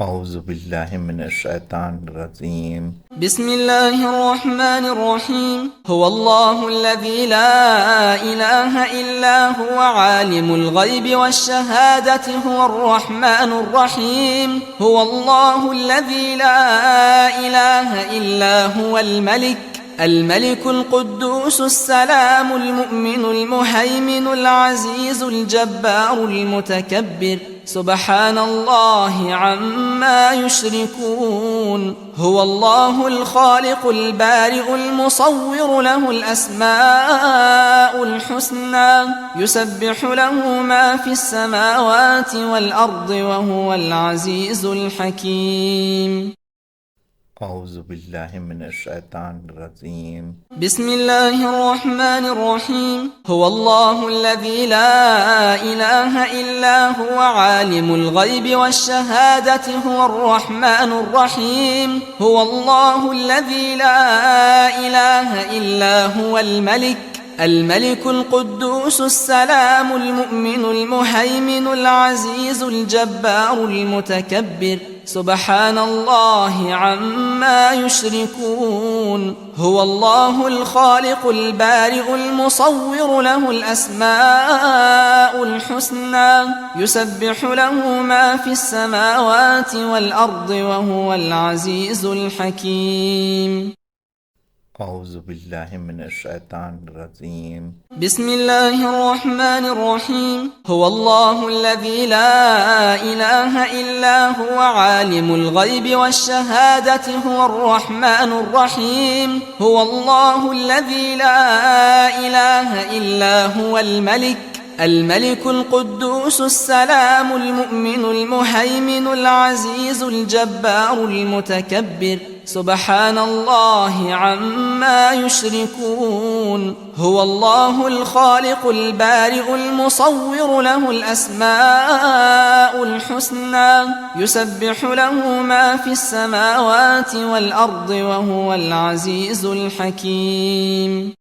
أعوذ بالله من الشيطان الرجيم. بسم الله الرحمن الرحيم. هو الله الذي لا إله إلا هو عالم الغيب والشهادة هو الرحمن الرحيم. هو الله الذي لا إله إلا هو الملك القدوس السلام المؤمن المهيمن العزيز الجبار المتكبر سبحان الله عما يشركون. هو الله الخالق البارئ المصور له الأسماء الحسنى يسبح له ما في السماوات والأرض وهو العزيز الحكيم. أعوذ بالله من الشيطان الرجيم. بسم الله الرحمن الرحيم. هو الله الذي لا إله إلا هو عالم الغيب والشهادة هو الرحمن الرحيم. هو الله الذي لا إله إلا هو الملك القدوس السلام المؤمن المهيمن العزيز الجبار المتكبر سبحان الله عما يشركون. هو الله الخالق البارئ المصور له الأسماء الحسنى يسبح له ما في السماوات والأرض وهو العزيز الحكيم. أعوذ بالله من الشيطان الرجيم. بسم الله الرحمن الرحيم. هو الله الذي لا إله إلا هو عالم الغيب والشهادة هو الرحمن الرحيم. هو الله الذي لا إله إلا هو الملك القدوس السلام المؤمن المهيمن العزيز الجبار المتكبر سبحان الله عما يشركون. هو الله الخالق البارئ المصور له الأسماء الحسنى يسبح له ما في السماوات والأرض وهو العزيز الحكيم.